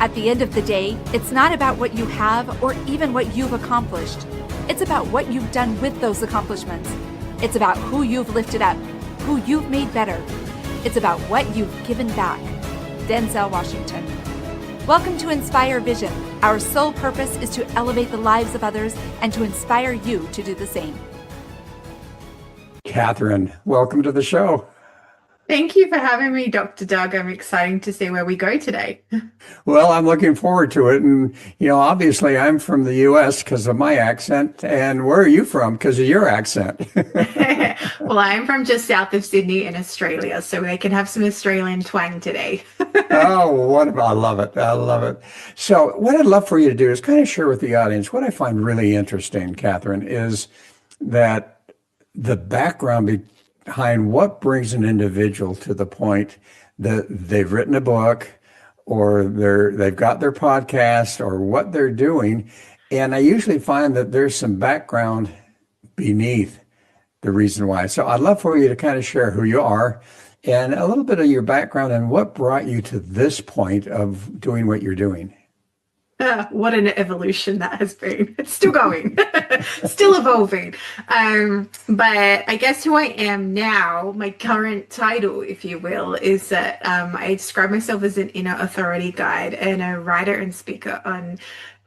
At the end of the day, it's not about what you have or even what you've accomplished. It's about what you've done with those accomplishments. It's about who you've lifted up, who you've made better. It's about what you've given back. Denzel Washington. Welcome to Inspire Vision. Our sole purpose is to elevate the lives of others and to inspire you to do the same. Catherine, welcome to the show. Thank you for having me, Dr. Doug. I'm excited to see where we go today. Well, I'm looking forward to it. And, obviously I'm from the U.S. because of my accent. And where are you from because of your accent? Well, I'm from just south of Sydney in Australia, so we can have some Australian twang today. Oh, I love it. I love it. So what I'd love for you to do is kind of share with the audience what I find really interesting, Catherine, is that the background behind what brings an individual to the point that they've written a book or they've got their podcast or what they're doing. And I usually find that there's some background beneath the reason why. So I'd love for you to kind of share who you are and a little bit of your background and what brought you to this point of doing what you're doing. What an evolution that has been. It's still going, still evolving. But I guess who I am now, my current title, if you will, is that I describe myself as an inner authority guide and a writer and speaker on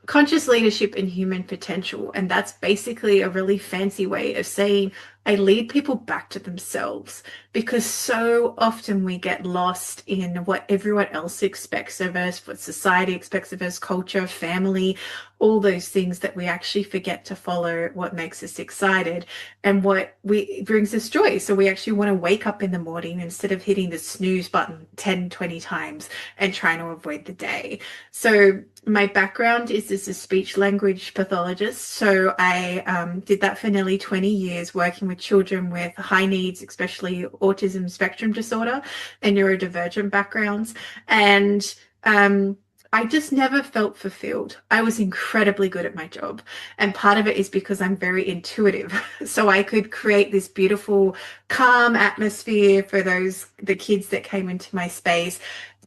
conscious leadership and human potential. And that's basically a really fancy way of saying I lead people back to themselves, because so often we get lost in what everyone else expects of us, what society expects of us, culture, family, all those things, that we actually forget to follow what makes us excited and what brings us joy. So we actually want to wake up in the morning instead of hitting the snooze button 10, 20 times and trying to avoid the day. So my background is as a speech language pathologist. So I did that for nearly 20 years, working with children with high needs, especially autism spectrum disorder and neurodivergent backgrounds. And I just never felt fulfilled. I was incredibly good at my job. And part of it is because I'm very intuitive. So I could create this beautiful, calm atmosphere for the kids that came into my space.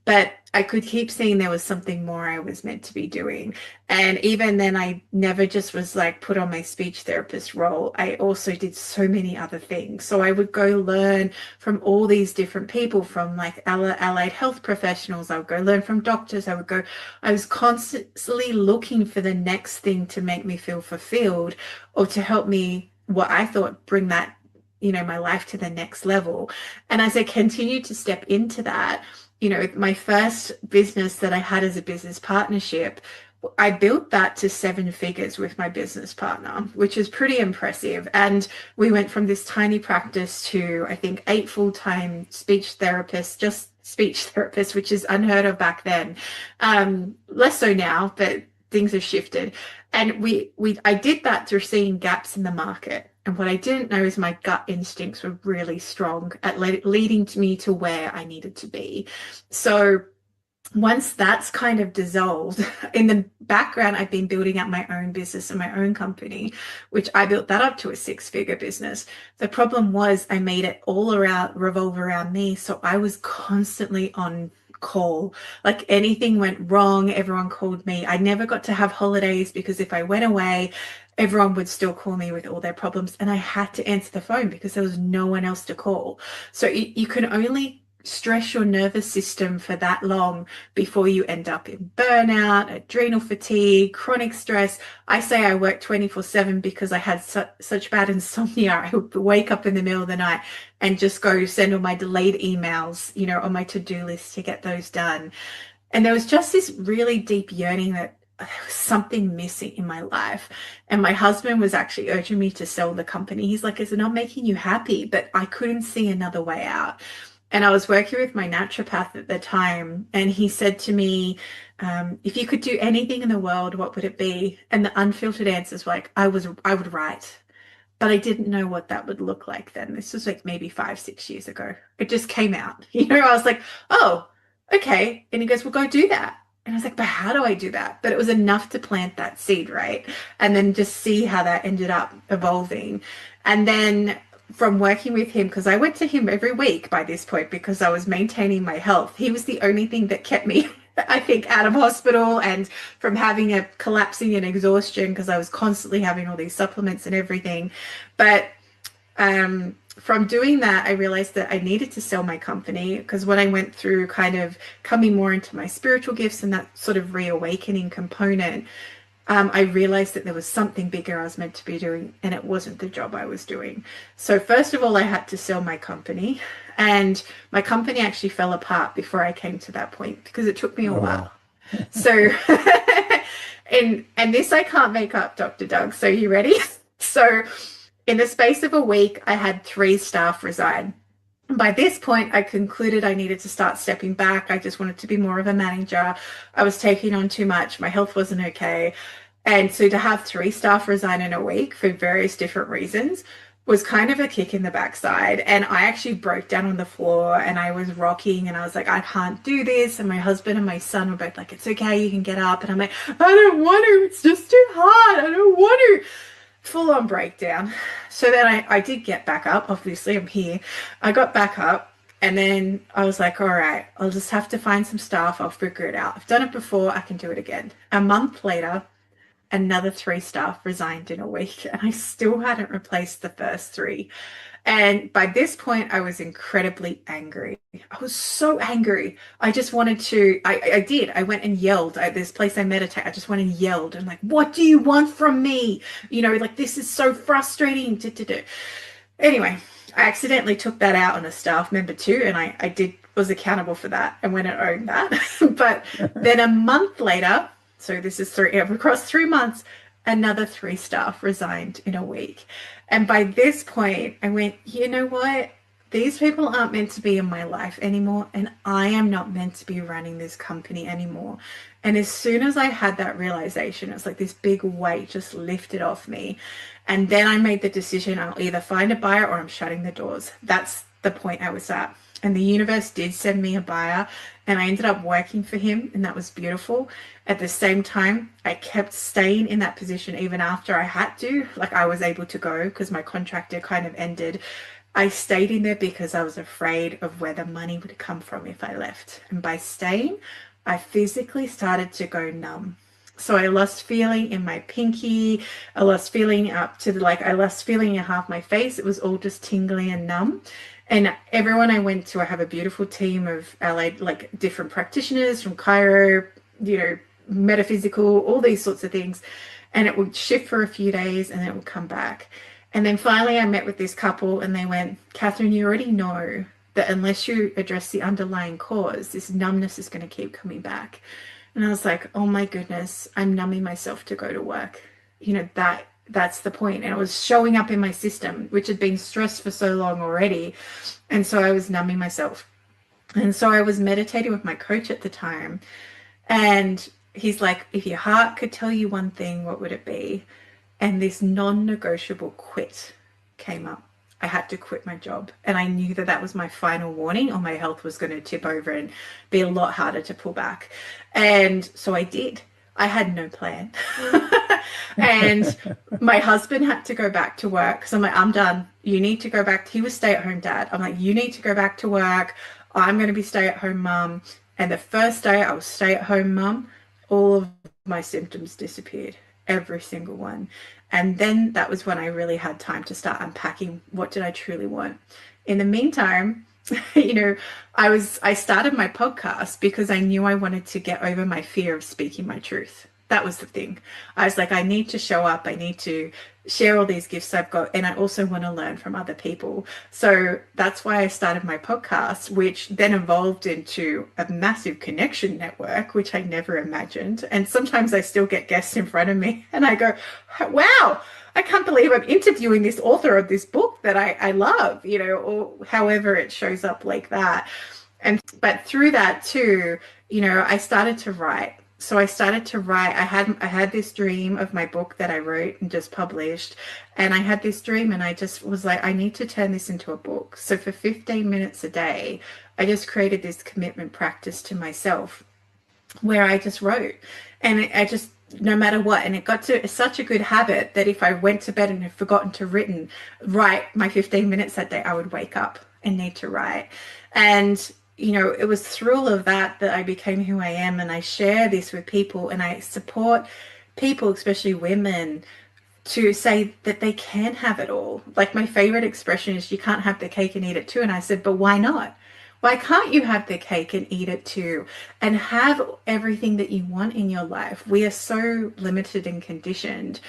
But I could keep seeing there was something more I was meant to be doing. And even then, I never just was like put on my speech therapist role. I also did so many other things. So I would go learn from all these different people, from like allied health professionals. I would go learn from doctors. I was constantly looking for the next thing to make me feel fulfilled, or to help me, what I thought, bring that, my life to the next level. And as I continued to step into that, my first business that I had as a business partnership, I built that to 7 figures with my business partner, which is pretty impressive. And we went from this tiny practice to, I think, 8 full-time speech therapists, which is unheard of back then. Less so now, but things have shifted. And I did that through seeing gaps in the market. And what I didn't know is my gut instincts were really strong at leading me to where I needed to be. So once that's kind of dissolved, in the background, I've been building up my own business and my own company, which I built that up to a 6-figure business. The problem was I made it all revolve around me. So I was constantly on call. Like anything went wrong, everyone called me. I never got to have holidays because if I went away, everyone would still call me with all their problems, and I had to answer the phone because there was no one else to call. So you can only stress your nervous system for that long before you end up in burnout, adrenal fatigue, chronic stress. I say I worked 24/7 because I had such bad insomnia. I would wake up in the middle of the night and just go send all my delayed emails, on my to-do list to get those done. And there was just this really deep yearning that there was something missing in my life. And my husband was actually urging me to sell the company. He's like, is it not making you happy? But I couldn't see another way out. And I was working with my naturopath at the time, and he said to me, if you could do anything in the world, what would it be? And the unfiltered answers were like, I would write. But I didn't know what that would look like then. This was like maybe 5-6 years ago. It just came out. I was like, oh, okay. And he goes, well, go do that. And I was like, but how do I do that? But it was enough to plant that seed, right? And then just see how that ended up evolving. And then from working with him, because I went to him every week by this point because I was maintaining my health. He was the only thing that kept me I think out of hospital and from having a collapsing and exhaustion because I was constantly having all these supplements and everything. But from doing that, I realized that I needed to sell my company because when I went through kind of coming more into my spiritual gifts and that sort of reawakening component, I realized that there was something bigger I was meant to be doing, and it wasn't the job I was doing. So first of all, I had to sell my company, and my company actually fell apart before I came to that point because it took me a while. So, and this I can't make up, Dr. Doug. So you ready? So in the space of a week, I had 3 staff resign. By this point, I concluded I needed to start stepping back. I just wanted to be more of a manager. I was taking on too much. My health wasn't okay. And so to have 3 staff resign in a week for various different reasons was kind of a kick in the backside. And I actually broke down on the floor and I was rocking and I was like, I can't do this. And my husband and my son were both like, it's okay, you can get up. And I'm like, I don't want to. It's just too hard. I don't want to. Full on breakdown. So then I did get back up. Obviously, I'm here. I got back up and then I was like, all right, I'll just have to find some staff. I'll figure it out. I've done it before. I can do it again. A month later, another 3 staff resigned in a week and I still hadn't replaced the first 3. And by this point, I was incredibly angry. I was so angry. I just wanted to, I did. I went and yelled at this place I meditate. I just went and yelled and like, what do you want from me? You know, like, this is so frustrating. Anyway, I accidentally took that out on a staff member too. And I was accountable for that and went and owned that. But then a month later, so this is across 3 months, another 3 staff resigned in a week. And by this point, I went, you know what? These people aren't meant to be in my life anymore. And I am not meant to be running this company anymore. And as soon as I had that realization, it's like this big weight just lifted off me. And then I made the decision, I'll either find a buyer or I'm shutting the doors. That's the point I was at. And the universe did send me a buyer and I ended up working for him, and that was beautiful. At the same time, I kept staying in that position even after I had to. Like, I was able to go because my contractor kind of ended. I stayed in there because I was afraid of where the money would come from if I left. And by staying, I physically started to go numb. So I lost feeling in my pinky. I lost feeling up to I lost feeling in half my face. It was all just tingly and numb. And everyone I went to, I have a beautiful team of allied, like, different practitioners from chiro, you know, metaphysical, all these sorts of things. And it would shift for a few days and then it would come back. And then finally I met with this couple and they went, Catherine, you already know that unless you address the underlying cause, this numbness is going to keep coming back. And I was like, oh my goodness, I'm numbing myself to go to work. You know, that's the point. And it was showing up in my system, which had been stressed for so long already. And so I was numbing myself. And so I was meditating with my coach at the time. And he's like, if your heart could tell you one thing, what would it be? And this non-negotiable quit came up. I had to quit my job. And I knew that that was my final warning, or my health was going to tip over and be a lot harder to pull back. And so I did. I had no plan. And my husband had to go back to work. So I'm like, I'm done. You need to go back. He was stay-at-home dad. I'm like, you need to go back to work. I'm going to be stay-at-home mum. And the first day I was stay-at-home mum, all of my symptoms disappeared. Every single one. And then that was when I really had time to start unpacking what did I truly want. In the meantime, you know, I started my podcast because I knew I wanted to get over my fear of speaking my truth. That was the thing. I was like, I need to show up. I need to share all these gifts I've got. And I also want to learn from other people. So that's why I started my podcast, which then evolved into a massive connection network, which I never imagined. And sometimes I still get guests in front of me and I go, wow, I can't believe I'm interviewing this author of this book that I love, you know, or however it shows up like that. But through that too, you know, I started to write. So I started to write. I had this dream of my book that I wrote and just published. And I had this dream and I just was like, I need to turn this into a book. So for 15 minutes a day, I just created this commitment practice to myself where I just wrote. And I just, no matter what, and it got to such a good habit that if I went to bed and had forgotten to write my 15 minutes that day, I would wake up and need to write. And it was through all of that that I became who I am, and I share this with people, and I support people, especially women, to say that they can have it all. Like, my favorite expression is, you can't have the cake and eat it too. And I said, but why not? Why can't you have the cake and eat it too and have everything that you want in your life? We are so limited and conditioned.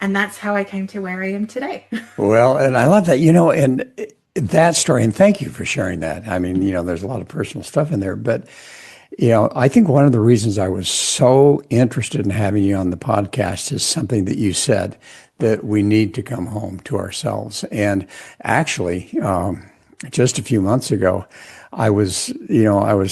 And that's how I came to where I am today. Well, and I love that, and that story, and thank you for sharing that. I mean, there's a lot of personal stuff in there, but, I think one of the reasons I was so interested in having you on the podcast is something that you said, that we need to come home to ourselves. And actually, just a few months ago, I was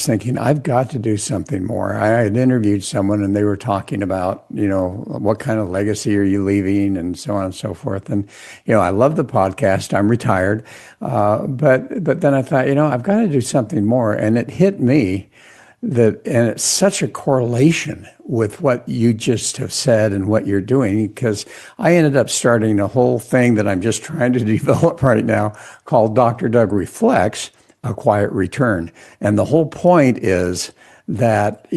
thinking, I've got to do something more. I had interviewed someone and they were talking about, what kind of legacy are you leaving and so on and so forth. And, I love the podcast. I'm retired. But then I thought, I've got to do something more. And it hit me and it's such a correlation with what you just have said and what you're doing, because I ended up starting a whole thing that I'm just trying to develop right now called Dr. Doug Reflects, A Quiet Return. And the whole point is that,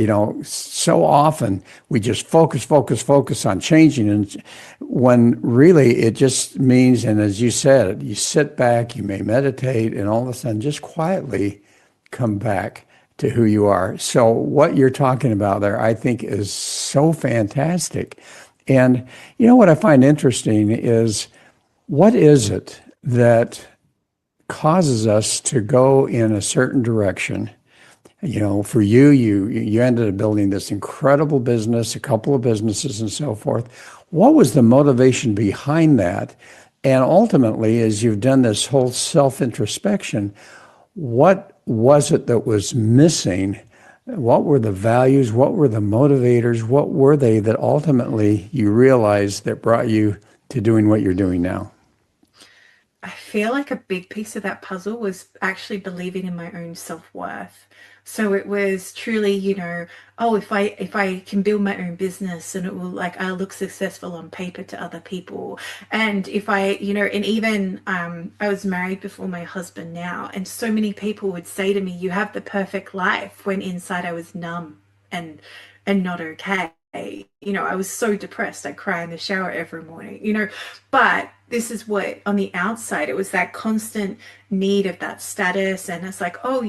so often we just focus on changing. And when really it just means, and as you said, you sit back, you may meditate, and all of a sudden just quietly come back to who you are. So what you're talking about there, I think, is so fantastic. And what I find interesting is, what is it that causes us to go in a certain direction? For you ended up building this incredible business, a couple of businesses and so forth. What was the motivation behind that? And ultimately, as you've done this whole self-introspection, what was it that was missing? What were the values? What were the motivators? What were they that ultimately you realized that brought you to doing what you're doing now? I feel like a big piece of that puzzle was actually believing in my own self-worth. So it was truly, oh, if I can build my own business, and it will, like, I'll look successful on paper to other people. And if and even I was married before my husband now, and so many people would say to me, you have the perfect life, when inside I was numb and not okay. I was so depressed. I cry in the shower every morning, but this is what, on the outside, it was that constant need of that status. And it's like, oh,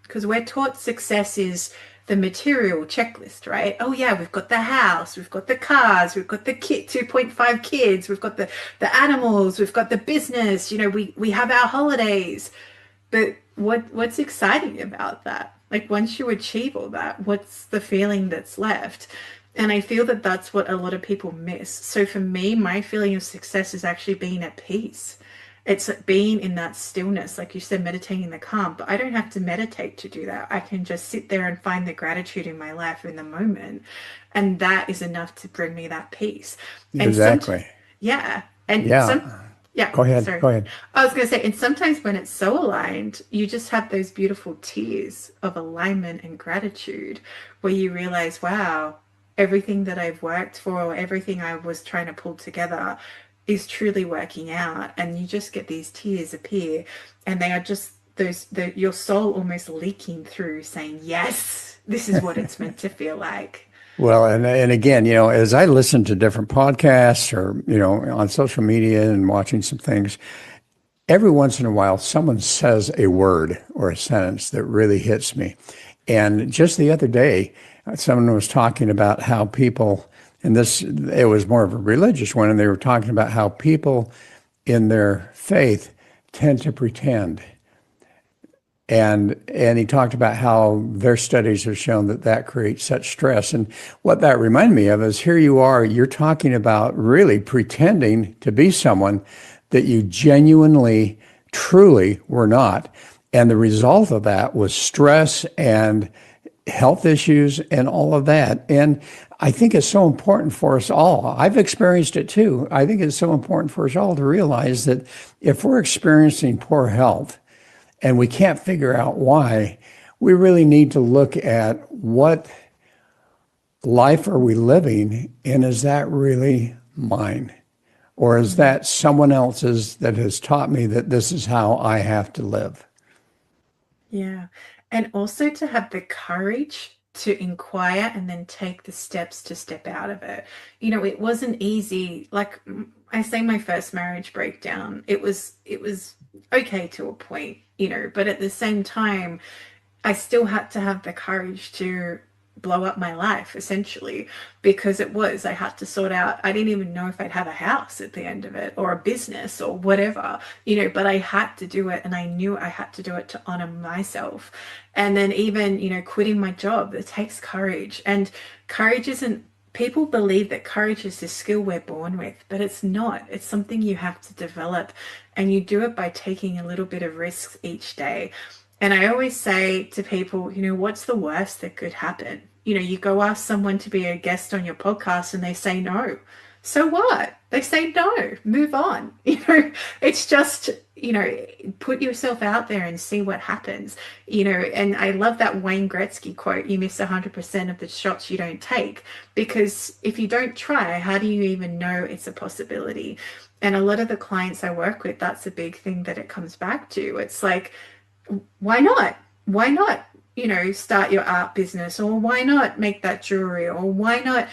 because we're taught success is the material checklist, right? Oh yeah, we've got the house, we've got the cars, we've got the 2.5 kids, we've got the animals, we've got the business, we have our holidays. But what's exciting about that? Like, once you achieve all that, what's the feeling that's left? And I feel that that's what a lot of people miss. So for me, my feeling of success is actually being at peace. It's being in that stillness, like you said, meditating the calm. But I don't have to meditate to do that. I can just sit there and find the gratitude in my life in the moment. And that is enough to bring me that peace. And Exactly. yeah. And Yeah. yeah, Go ahead. sorry. Go ahead. I was going to say, and sometimes when it's so aligned, you just have those beautiful tears of alignment and gratitude, where you realize, wow, everything that I've worked for, or everything I was trying to pull together, is truly working out. And you just get these tears appear, and they are just your soul almost leaking through, saying, yes, this is what it's meant to feel like. Well, and again, as I listen to different podcasts or, on social media and watching some things, every once in a while, someone says a word or a sentence that really hits me. And just the other day, someone was talking about how people, it was more of a religious one, and they were talking about how people in their faith tend to pretend. And he talked about how their studies have shown that creates such stress. And what that reminded me of is, here you are, you're talking about really pretending to be someone that you genuinely, truly were not. And the result of that was stress and health issues and all of that. And I think it's so important for us all. I've experienced it too. I think it's so important for us all to realize that if we're experiencing poor health, and we can't figure out why, we really need to look at what life are we living, and is that really mine? Or is that someone else's that has taught me that this is how I have to live? Yeah. And also to have the courage to inquire and then take the steps to step out of it. It wasn't easy. Like I say, my first marriage breakdown, it was okay to a point, but at the same time, I still had to have the courage to blow up my life essentially, because I had to sort out, I didn't even know if I'd have a house at the end of it or a business or whatever, but I had to do it, and I knew I had to do it to honor myself. And then even, quitting my job, it takes courage. And courage isn't, people believe that courage is a skill we're born with, but it's not. It's something you have to develop, and you do it by taking a little bit of risks each day. And I always say to people, what's the worst that could happen? You go ask someone to be a guest on your podcast and they say no. So what? They say no, move on. It's just, put yourself out there and see what happens. And I love that Wayne Gretzky quote, you miss 100% of the shots you don't take. Because if you don't try, how do you even know it's a possibility? And a lot of the clients I work with, that's a big thing that it comes back to. It's like, why not? Why not, start your art business, or why not make that jewelry, or why not,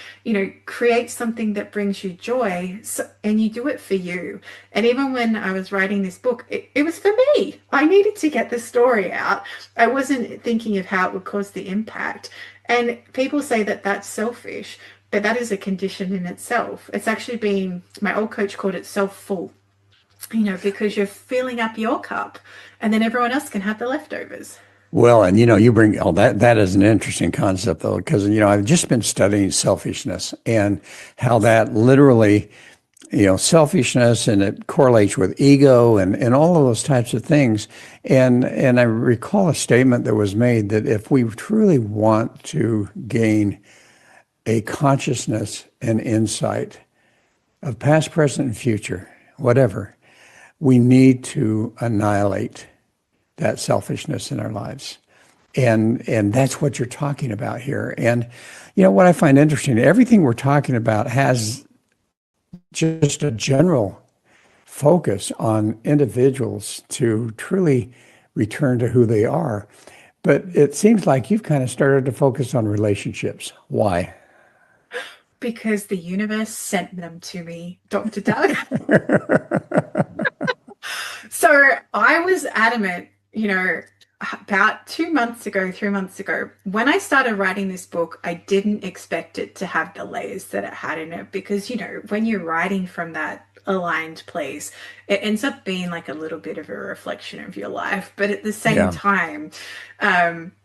create something that brings you joy, and you do it for you. And even when I was writing this book, it was for me. I needed to get the story out. I wasn't thinking of how it would cause the impact. And people say that that's selfish, but that is a condition in itself. It's actually been, my old coach called it self-full. Because you're filling up your cup, and then everyone else can have the leftovers. Well, and you bring that is an interesting concept, though, because I've just been studying selfishness and how that literally, selfishness, and it correlates with ego and all of those types of things. And I recall a statement that was made that if we truly want to gain a consciousness and insight of past, present, and future, whatever, we need to annihilate that selfishness in our lives. And that's what you're talking about here. And what I find interesting, everything we're talking about has just a general focus on individuals to truly return to who they are. But it seems like you've kind of started to focus on relationships. Why? Because the universe sent them to me, Dr. Doug. So I was adamant, about 2 months ago, 3 months ago, when I started writing this book, I didn't expect it to have the layers that it had in it, because, when you're writing from that aligned place, it ends up being like a little bit of a reflection of your life. But at the same time,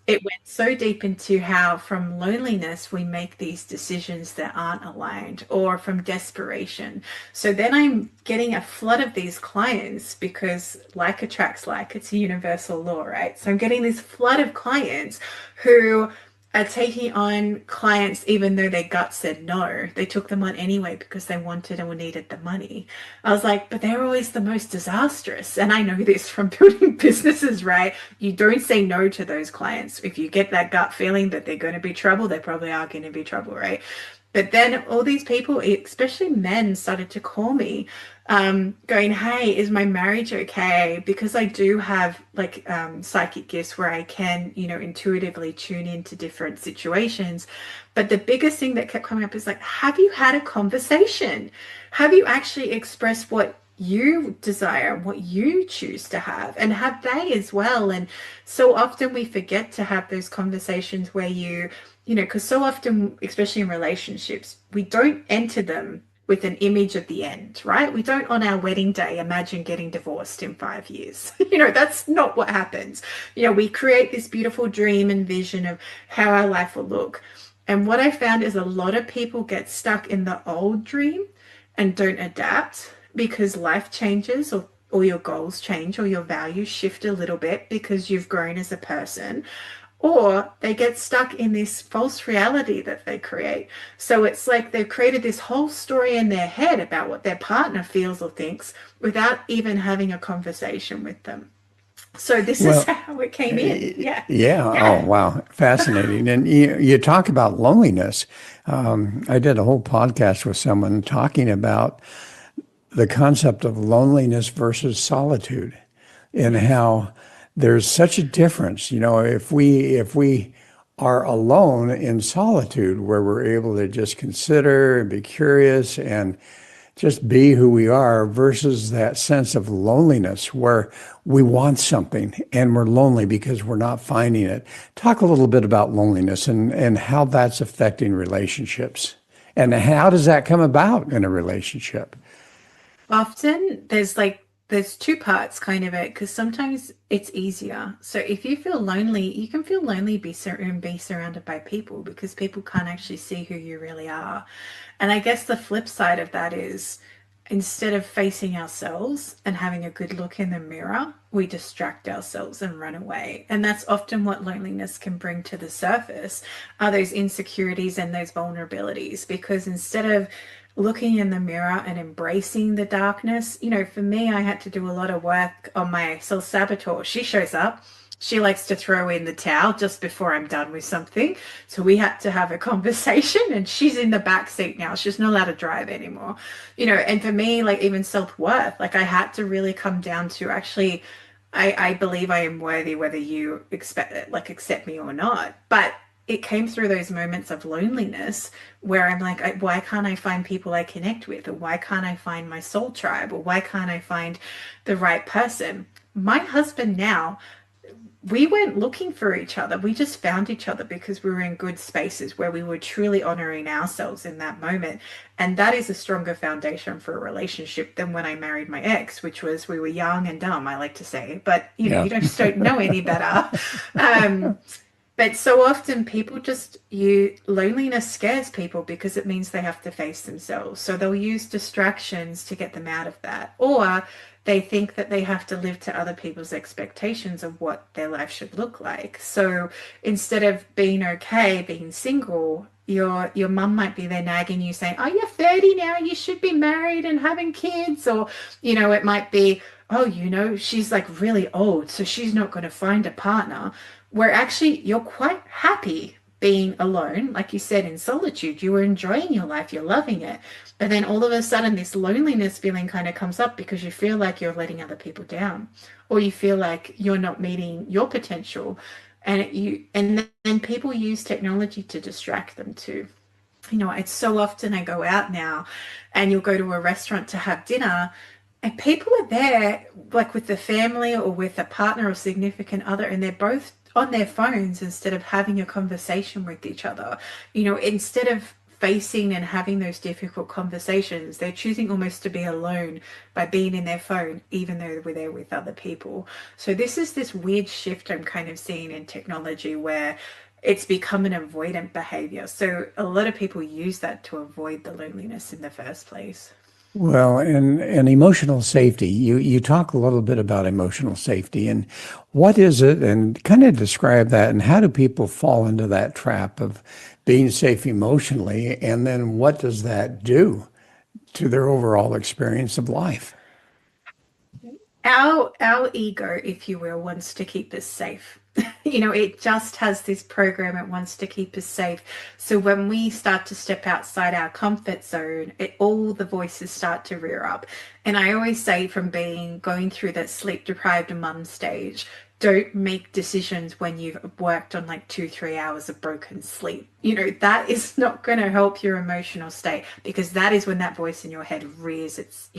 it went so deep into how from loneliness we make these decisions that aren't aligned, or from desperation. So then I'm getting a flood of these clients, because like attracts like, it's a universal law, right? So I'm getting this flood of clients who are taking on clients even though their gut said no. They took them on anyway because they wanted or needed the money. I was like, but they're always the most disastrous. And I know this from building businesses, right? You don't say no to those clients. If you get that gut feeling that they're going to be trouble, they probably are going to be trouble, right? But then all these people, especially men, started to call me, going, hey, is my marriage okay? Because I do have like psychic gifts where I can, intuitively tune into different situations. But the biggest thing that kept coming up is like, have you had a conversation? Have you actually expressed what you desire, what you choose to have, and have they as well? And so often we forget to have those conversations where because so often, especially in relationships, we don't enter them with an image of the end, right? We don't on our wedding day imagine getting divorced in 5 years. That's not what happens. We create this beautiful dream and vision of how our life will look. And what I found is a lot of people get stuck in the old dream and don't adapt, because life changes, or your goals change, or your values shift a little bit because you've grown as a person. Or they get stuck in this false reality that they create. So it's like they've created this whole story in their head about what their partner feels or thinks without even having a conversation with them. So this is how it came in. Yeah. Oh, wow. Fascinating. And you talk about loneliness. I did a whole podcast with someone talking about the concept of loneliness versus solitude, and how there's such a difference. If we are alone in solitude, where we're able to just consider and be curious and just be who we are, versus that sense of loneliness where we want something and we're lonely because we're not finding it. Talk a little bit about loneliness and how that's affecting relationships. And how does that come about in a relationship? Often there's two parts kind of it because sometimes it's easier. So if you feel lonely, you can feel lonely and be surrounded by people because people can't actually see who you really are. And I guess the flip side of that is instead of facing ourselves and having a good look in the mirror, we distract ourselves and run away. And that's often what loneliness can bring to the surface are those insecurities and those vulnerabilities. Because instead of looking in the mirror and embracing the darkness, for me, I had to do a lot of work on my self saboteur. She shows up. She likes to throw in the towel just before I'm done with something. So we had to have a conversation and she's in the back seat now. She's not allowed to drive anymore. And for me, like even self-worth, like I had to really come down to actually, I believe I am worthy whether you accept me or not. But it came through those moments of loneliness where I'm like, why can't I find people I connect with? Or why can't I find my soul tribe? Or why can't I find the right person? My husband now, we weren't looking for each other. We just found each other because we were in good spaces where we were truly honoring ourselves in that moment. And that is a stronger foundation for a relationship than when I married my ex, which was we were young and dumb, I like to say. But, Yeah. you just don't know any better. Um, but so often people loneliness scares people because it means they have to face themselves. So they'll use distractions to get them out of that. Or they think that they have to live to other people's expectations of what their life should look like. So instead of being okay, being single, your mum might be there nagging you saying, oh, you're 30 now, you should be married and having kids. Or, it might be, oh, she's like really old, so she's not going to find a partner. Where actually you're quite happy being alone, like you said, in solitude. You were enjoying your life, you're loving it. But then all of a sudden, this loneliness feeling kind of comes up because you feel like you're letting other people down, or you feel like you're not meeting your potential. And then people use technology to distract them too. It's so often I go out now and you'll go to a restaurant to have dinner and people are there like with the family or with a partner or significant other and they're both on their phones instead of having a conversation with each other. Instead of facing and having those difficult conversations, they're choosing almost to be alone by being in their phone, even though we're there with other people. So this weird shift I'm kind of seeing in technology where it's become an avoidant behavior. So a lot of people use that to avoid the loneliness in the first place. Well, and emotional safety. You talk a little bit about emotional safety and what is it, and kind of describe that, and how do people fall into that trap of being safe emotionally, and then what does that do to their overall experience of life? Our ego, if you will, wants to keep us safe. It just has this program, it wants to keep us safe. So when we start to step outside our comfort zone, all the voices start to rear up. And I always say, from going through that sleep deprived mum stage, don't make decisions when you've worked on like 2-3 hours of broken sleep. That is not going to help your emotional state, because that is when that voice in your head rears its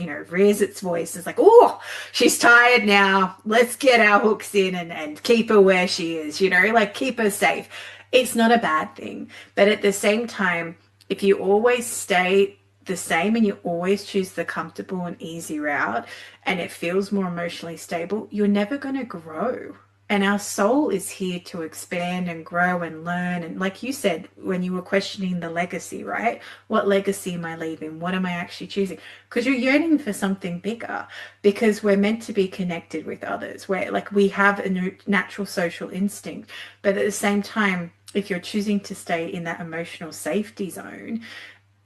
voice. It's like, oh, she's tired now, let's get our hooks in and keep her where she is, like keep her safe. It's not a bad thing, but at the same time, if you always stay the same and you always choose the comfortable and easy route and it feels more emotionally stable, you're never going to grow. And our soul is here to expand and grow and learn. And like you said, when you were questioning the legacy, right? What legacy am I leaving? What am I actually choosing? Because you're yearning for something bigger, because we're meant to be connected with others, where like we have a natural social instinct. But at the same time, if you're choosing to stay in that emotional safety zone,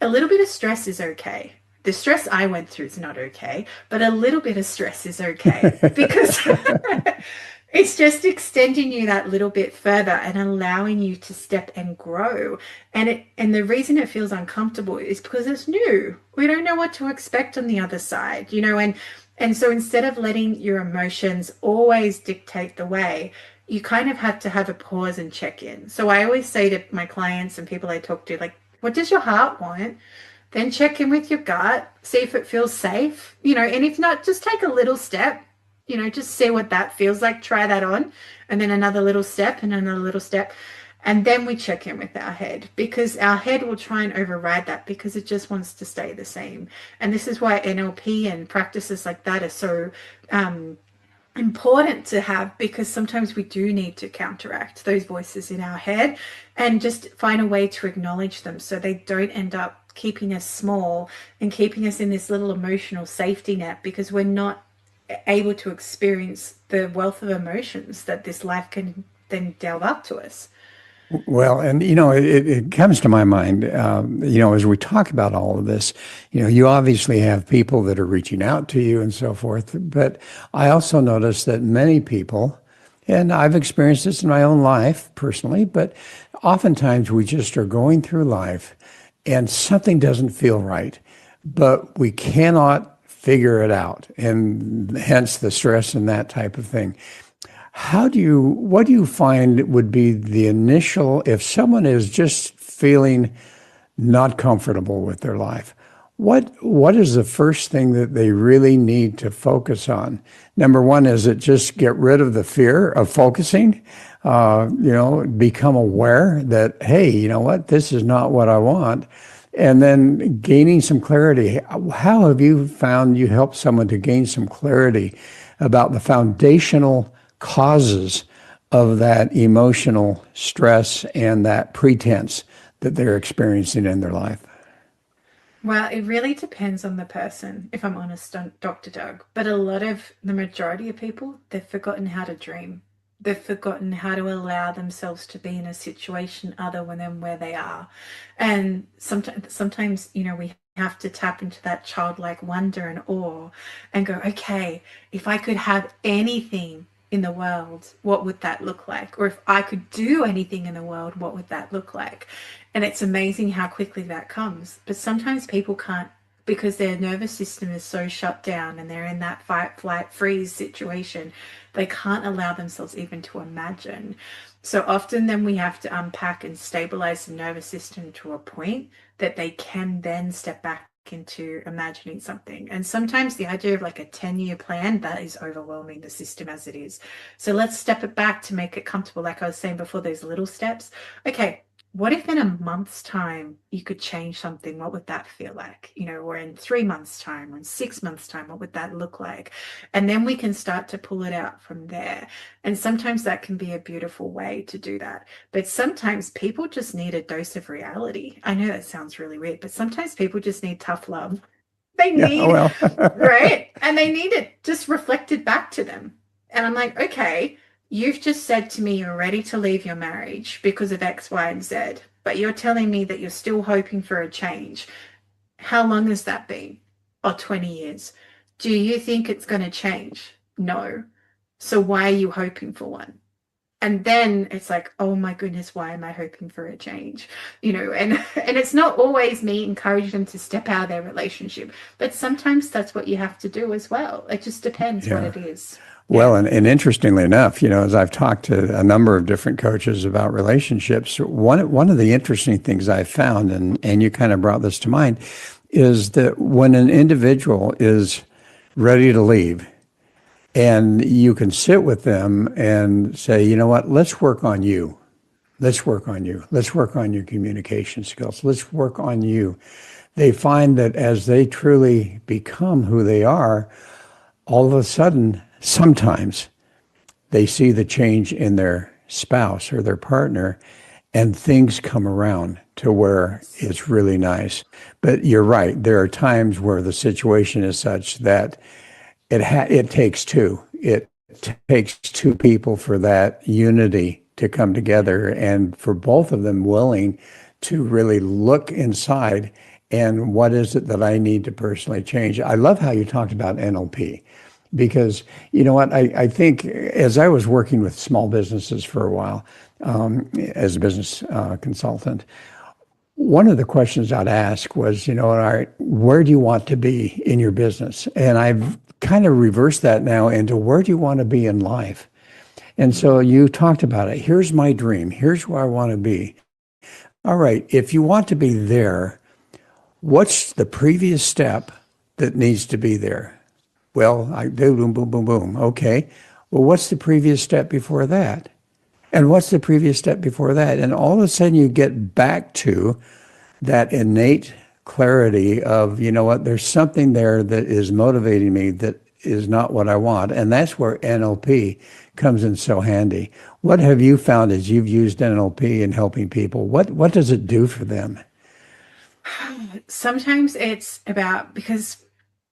a little bit of stress is okay. The stress I went through is not okay, but a little bit of stress is okay because It's just extending you that little bit further and allowing you to step and grow. And the reason it feels uncomfortable is because it's new. We don't know what to expect on the other side, and so instead of letting your emotions always dictate the way, you kind of have to have a pause and check in. So I always say to my clients and people I talk to, like, what does your heart want? Then check in with your gut, see if it feels safe, and if not, just take a little step, just see what that feels like, try that on, and then another little step and another little step. And then we check in with our head, because our head will try and override that because it just wants to stay the same. And this is why NLP and practices like that are so important to have, because sometimes we do need to counteract those voices in our head and just find a way to acknowledge them so they don't end up keeping us small and keeping us in this little emotional safety net, because we're not able to experience the wealth of emotions that this life can then delve up to us. Well, and it comes to my mind, as we talk about all of this, you obviously have people that are reaching out to you and so forth. But I also notice that many people, and I've experienced this in my own life personally, but oftentimes we just are going through life and something doesn't feel right, but we cannot figure it out, and hence the stress and that type of thing. What do you find would be the initial, if someone is just feeling not comfortable with their life, what is the first thing that they really need to focus on? Number one, is it just get rid of the fear of focusing? Become aware that, hey, you know what, this is not what I want. And then gaining some clarity. How have you found you help someone to gain some clarity about the foundational causes of that emotional stress and that pretense that they're experiencing in their life? Well, it really depends on the person, if I'm honest, Dr. Doug. But the majority of people, they've forgotten how to dream. They've forgotten how to allow themselves to be in a situation other than where they are. And sometimes, we have to tap into that childlike wonder and awe and go, okay, if I could have anything in the world, what would that look like? Or if I could do anything in the world, what would that look like? And it's amazing how quickly that comes. But sometimes people can't, because their nervous system is so shut down and they're in that fight, flight, freeze situation. They can't allow themselves even to imagine. So often then we have to unpack and stabilize the nervous system to a point that they can then step back into imagining something. And sometimes the idea of like a 10-year plan, that is overwhelming the system as it is. So let's step it back to make it comfortable. Like I was saying before, those little steps. Okay, what if in a month's time you could change something? What would that feel like? Or in 3 months' time, or in 6 months' time, what would that look like? And then we can start to pull it out from there. And sometimes that can be a beautiful way to do that. But sometimes people just need a dose of reality. I know that sounds really weird, but sometimes people just need tough love. They need, Yeah, well, right? And they need it just reflected back to them. And I'm like, okay, you've just said to me you're ready to leave your marriage because of X, Y, and Z, but you're telling me that you're still hoping for a change. How long has that been? Oh, 20 years. Do you think it's going to change? No. So why are you hoping for one? And then it's like, oh my goodness, why am I hoping for a change? And it's not always me encouraging them to step out of their relationship, but sometimes that's what you have to do as well. It just depends what yeah. it is. Well, and interestingly enough, as I've talked to a number of different coaches about relationships, one of the interesting things I've found, and you kind of brought this to mind, is that when an individual is ready to leave, and you can sit with them and say, you know what, let's work on you. Let's work on you. Let's work on your communication skills. Let's work on you. They find that as they truly become who they are, all of a sudden, sometimes they see the change in their spouse or their partner, and things come around to where it's really nice. But you're right. There are times where the situation is such that it takes two. It takes two people for that unity to come together, and for both of them willing to really look inside and what is it that I need to personally change. I love how you talked about NLP. Because you know what, I think as I was working with small businesses for a while as a business consultant, one of the questions I'd ask was, all right, where do you want to be in your business? And I've kind of reversed that now into where do you want to be in life? And so you talked about it. Here's my dream. Here's where I want to be. All right, if you want to be there, what's the previous step that needs to be there? Well, I do boom, boom, boom, boom. Okay. Well, what's the previous step before that? And what's the previous step before that? And all of a sudden you get back to that innate clarity of, you know what, there's something there that is motivating me that is not what I want. And that's where NLP comes in so handy. What have you found as you've used NLP in helping people? What does it do for them? Sometimes it's about, because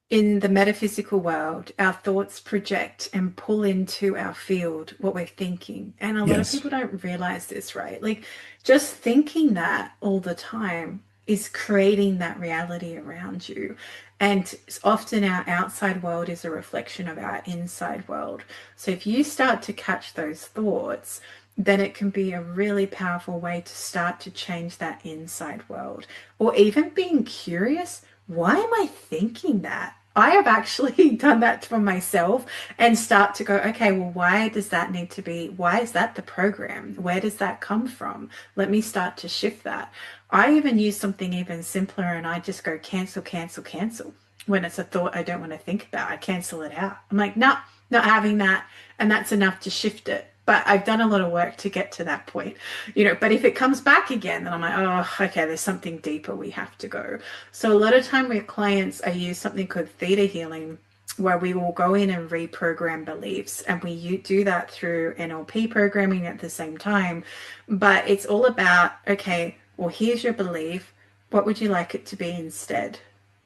in the metaphysical world, our thoughts project and pull into our field what we're thinking. And a lot of people don't realize this, right? Like, just thinking that all the time is creating that reality around you. And often our outside world is a reflection of our inside world. So if you start to catch those thoughts, then it can be a really powerful way to start to change that inside world. Or even being curious, why am I thinking that? I have actually done that for myself and start to go, okay, well, why does that need to be? Why is that the program? Where does that come from? Let me start to shift that. I even use something even simpler and I just go cancel, cancel, cancel. When it's a thought I don't want to think about, I cancel it out. I'm like, no, not having that. And that's enough to shift it. But I've done a lot of work to get to that point, but if it comes back again, then I'm like, oh, okay, there's something deeper we have to go. So a lot of time with clients, I use something called theta healing, where we will go in and reprogram beliefs. And we do that through NLP programming at the same time. But it's all about, okay, well, here's your belief. What would you like it to be instead?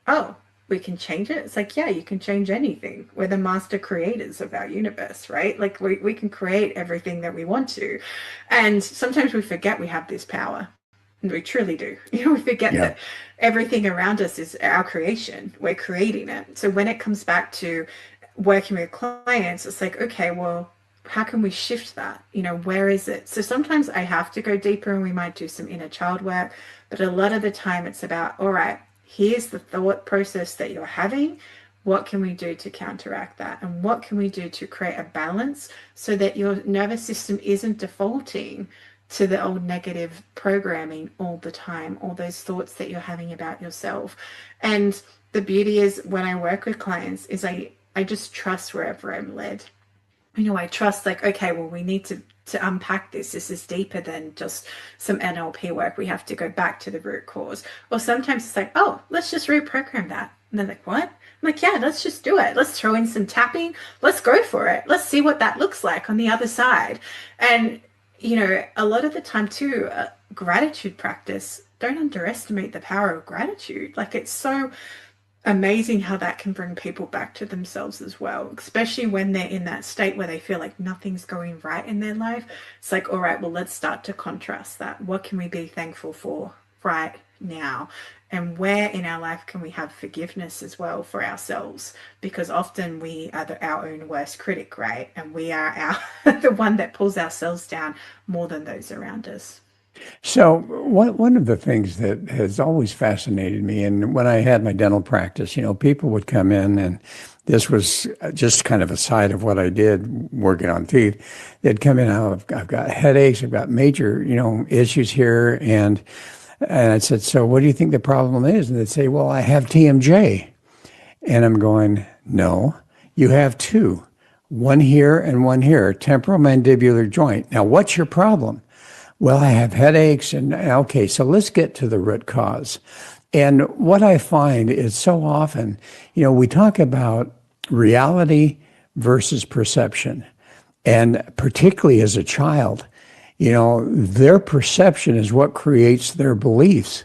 Oh, we can change it. It's like, yeah, you can change anything. We're the master creators of our universe, right? Like we can create everything that we want to. And sometimes we forget we have this power. And we truly do. We forget that everything around us is our creation. We're creating it. So when it comes back to working with clients, it's like, okay, well, how can we shift that? Where is it? So sometimes I have to go deeper and we might do some inner child work. But a lot of the time it's about, all right, here's the thought process that you're having. What can we do to counteract that? And what can we do to create a balance so that your nervous system isn't defaulting to the old negative programming all the time, all those thoughts that you're having about yourself? And the beauty is when I work with clients is I just trust wherever I'm led. I trust, like, okay, well, we need to unpack this. This is deeper than just some NLP work. We have to go back to the root cause. Or sometimes it's like, oh, let's just reprogram that. And they're like, what? I'm like, yeah, let's just do it. Let's throw in some tapping. Let's go for it. Let's see what that looks like on the other side. And, a lot of the time too, gratitude practice, don't underestimate the power of gratitude. Like, it's so amazing how that can bring people back to themselves as well, especially when they're in that state where they feel like nothing's going right in their life. It's like, all right, well, let's start to contrast that. What can we be thankful for right now? And where in our life can we have forgiveness as well for ourselves? Because often we are our own worst critic, right? And we are the one that pulls ourselves down more than those around us. So one of the things that has always fascinated me, and when I had my dental practice, people would come in, and this was just kind of a side of what I did working on teeth. They'd come in, I've got headaches, I've got major, issues here. And I said, so what do you think the problem is? And they'd say, well, I have TMJ. And I'm going, no, you have two, one here and one here, temporomandibular joint. Now, what's your problem? Well, I have headaches, and okay, so let's get to the root cause. And what I find is so often, we talk about reality versus perception. And particularly as a child, their perception is what creates their beliefs.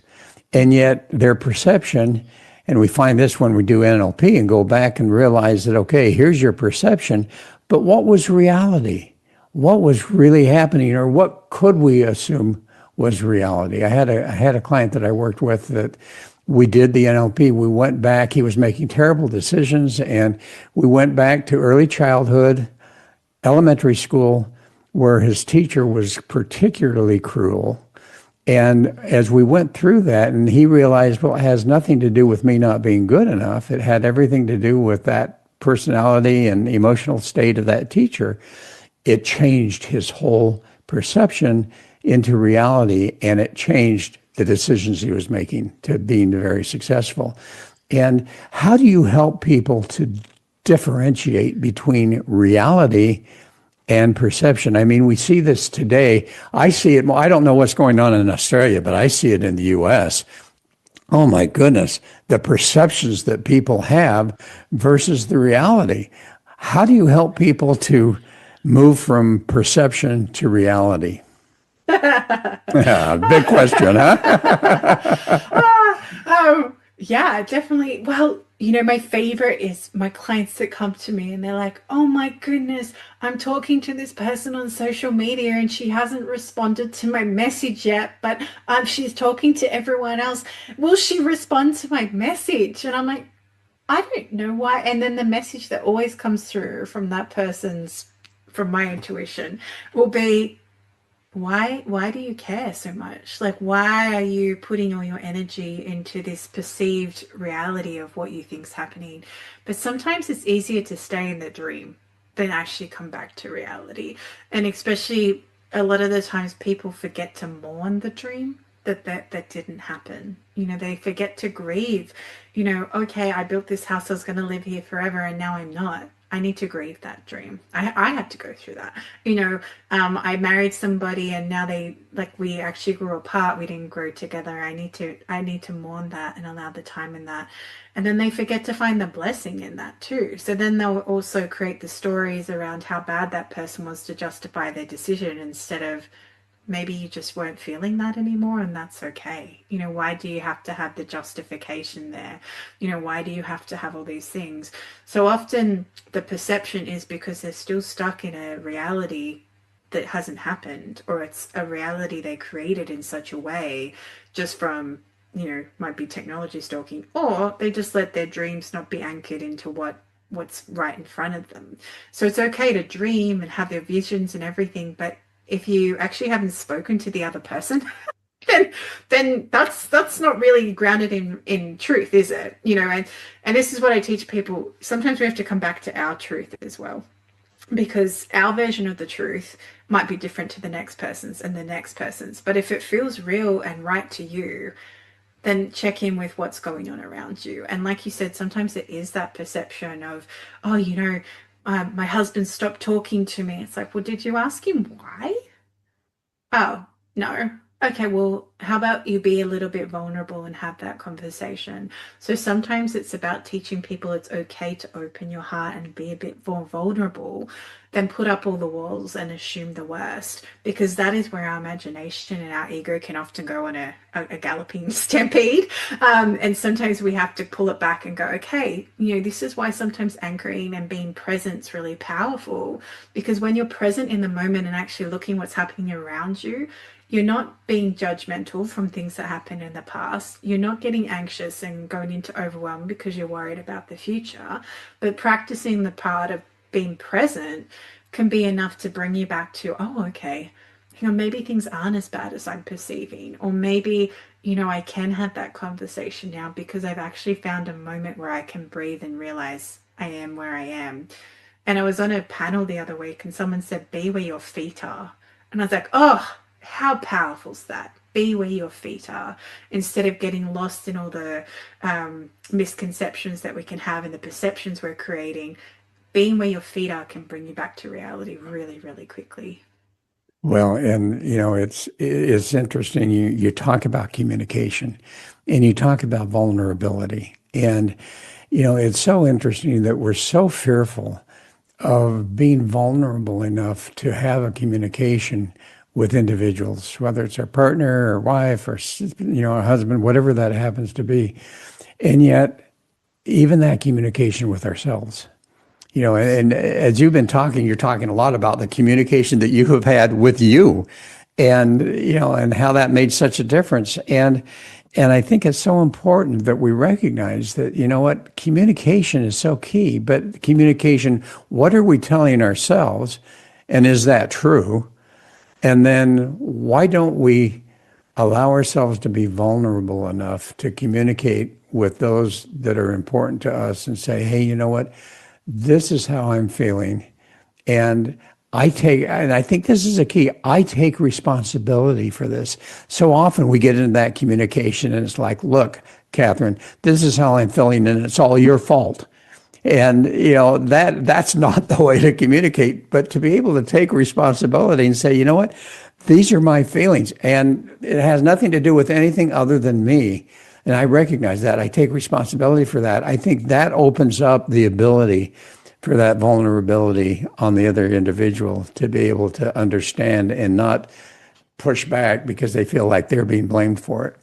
And yet their perception, and we find this when we do NLP and go back and realize that, okay, here's your perception, but what was reality? What was really happening, or what could we assume was reality? I had a client that I worked with that we did the NLP. We went back. He was making terrible decisions, and we went back to early childhood, elementary school, where his teacher was particularly cruel. And as we went through that, and he realized, well, it has nothing to do with me not being good enough. It had everything to do with that personality and emotional state of that teacher. It changed his whole perception into reality, and it changed the decisions he was making to being very successful. And how do you help people to differentiate between reality and perception? I mean, we see this today. I see it. I don't know what's going on in Australia, but I see it in the US. Oh my goodness, the perceptions that people have versus the reality. How do you help people to move from perception to reality? Yeah, big question, huh? Yeah, definitely. Well, my favorite is my clients that come to me and they're like, oh my goodness, I'm talking to this person on social media and she hasn't responded to my message yet, but she's talking to everyone else. Will she respond to my message? And I'm like, I don't know why. And then the message that always comes through from that from my intuition will be, why do you care so much? Like, why are you putting all your energy into this perceived reality of what you think's happening? But sometimes it's easier to stay in the dream than actually come back to reality. And especially a lot of the times people forget to mourn the dream that didn't happen. They forget to grieve. Okay, I built this house, I was going to live here forever, and now I'm not. I need to grieve that dream. I had to go through that. I married somebody and now we actually grew apart. We didn't grow together. I need to mourn that and allow the time in that. And then they forget to find the blessing in that too. So then they'll also create the stories around how bad that person was to justify their decision, instead of maybe you just weren't feeling that anymore, and that's okay. Why do you have to have the justification there? Why do you have to have all these things? So often the perception is because they're still stuck in a reality that hasn't happened, or it's a reality they created in such a way just from, might be technology stalking, or they just let their dreams not be anchored into what's right in front of them. So it's okay to dream and have their visions and everything, but if you actually haven't spoken to the other person, then that's not really grounded in truth, is it? And this is what I teach people. Sometimes we have to come back to our truth as well, because our version of the truth might be different to the next person's and the next person's. But if it feels real and right to you, then check in with what's going on around you. And like you said, sometimes it is that perception of, oh, my husband stopped talking to me. It's like, well, did you ask him why? Oh, no. Okay, well, how about you be a little bit vulnerable and have that conversation? So sometimes it's about teaching people it's okay to open your heart and be a bit more vulnerable than put up all the walls and assume the worst, because that is where our imagination and our ego can often go on a galloping stampede. And sometimes we have to pull it back and go, okay, this is why sometimes anchoring and being present is really powerful, because when you're present in the moment and actually looking what's happening around you, you're not being judgmental from things that happened in the past. You're not getting anxious and going into overwhelm because you're worried about the future. But practicing the part of being present can be enough to bring you back to, oh, okay, maybe things aren't as bad as I'm perceiving. Or maybe, I can have that conversation now because I've actually found a moment where I can breathe and realize I am where I am. And I was on a panel the other week and someone said, be where your feet are. And I was like, oh, how powerful is that? Be where your feet are, instead of getting lost in all the misconceptions that we can have and the perceptions we're creating. Being where your feet are can bring you back to reality really, really quickly. Well, and it's interesting. You talk about communication, and you talk about vulnerability, and it's so interesting that we're so fearful of being vulnerable enough to have a communication with individuals, whether it's our partner or wife or a husband, whatever that happens to be. And yet, even that communication with ourselves, and as you've been talking, you're talking a lot about the communication that you have had with you, and and how that made such a difference. And And I think it's so important that we recognize that, you know what, communication is so key. But communication, what are we telling ourselves? And is that true? And then why don't we allow ourselves to be vulnerable enough to communicate with those that are important to us and say, hey, you know what, this is how I'm feeling. And and I think this is a key, I take responsibility for this. So often we get into that communication and it's like, look, Catherine, this is how I'm feeling and it's all your fault. And that's not the way to communicate, but to be able to take responsibility and say, you know what, these are my feelings and it has nothing to do with anything other than me. And I recognize that. I take responsibility for that. I think that opens up the ability for that vulnerability on the other individual to be able to understand and not push back because they feel like they're being blamed for it.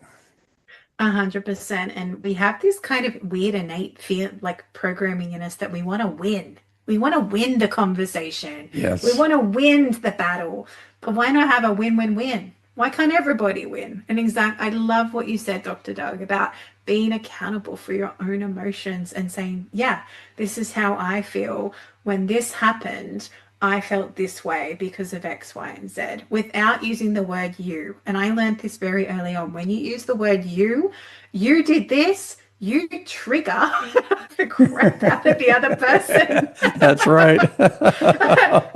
100%. And we have this kind of weird innate fear, like programming in us that we want to win. We want to win the conversation. We Yes. want to win the battle. But why not have a win-win-win? Why can't everybody win? And I love what you said, Dr. Doug, about being accountable for your own emotions and saying, yeah, this is how I feel. When this happened, I felt this way because of X, Y, and Z without using the word you. And I learned this very early on. When you use the word you did this, you trigger the crap out of the other person. That's right.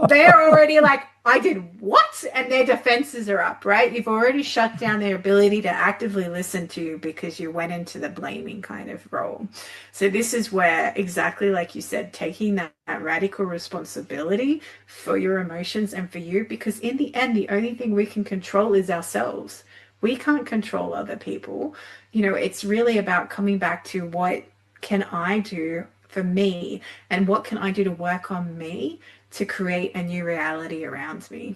They're already like, I did what? And their defenses are up, right? You've already shut down their ability to actively listen to you because you went into the blaming kind of role. So this is where, exactly like you said, taking that radical responsibility for your emotions and for you, because in the end, the only thing we can control is ourselves. We can't control other people. It's really about coming back to what can I do for me and what can I do to work on me to create a new reality around me.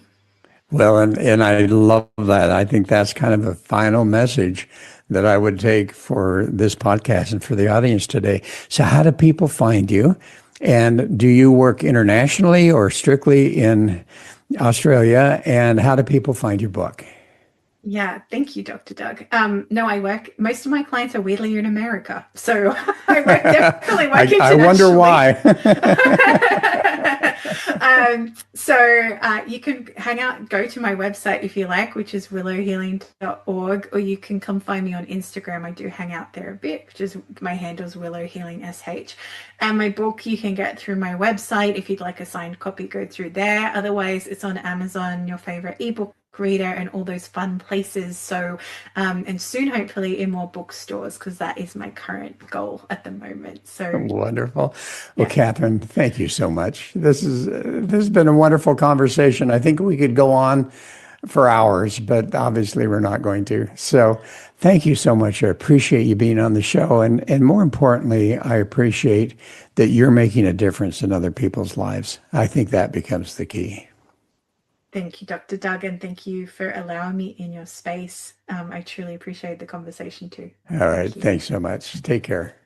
Well, and I love that. I think that's kind of the final message that I would take for this podcast and for the audience today. So, how do people find you? And do you work internationally or strictly in Australia? And how do people find your book? Yeah, thank you, Dr. Doug. No, most of my clients are weirdly in America. So definitely work I wonder internationally. why. You can hang out, go to my website if you like, which is willowhealing.org, or you can come find me on Instagram. I do hang out there a bit, which is my handle's willowhealingsh. And my book you can get through my website. If you'd like a signed copy, go through there. Otherwise, it's on Amazon, your favorite ebook reader, and all those fun places. So and soon hopefully in more bookstores, because that is my current goal at the moment. So Wonderful. Well, yeah. Catherine, thank you so much. This has been a wonderful conversation. I think we could go on for hours, but obviously we're not going to. So thank you so much. I appreciate you being on the show. And more importantly, I appreciate that you're making a difference in other people's lives. I think that becomes the key. Thank you, Dr. Doug, and thank you for allowing me in your space. I truly appreciate the conversation too. All Thank right. you. Thanks so much. Take care.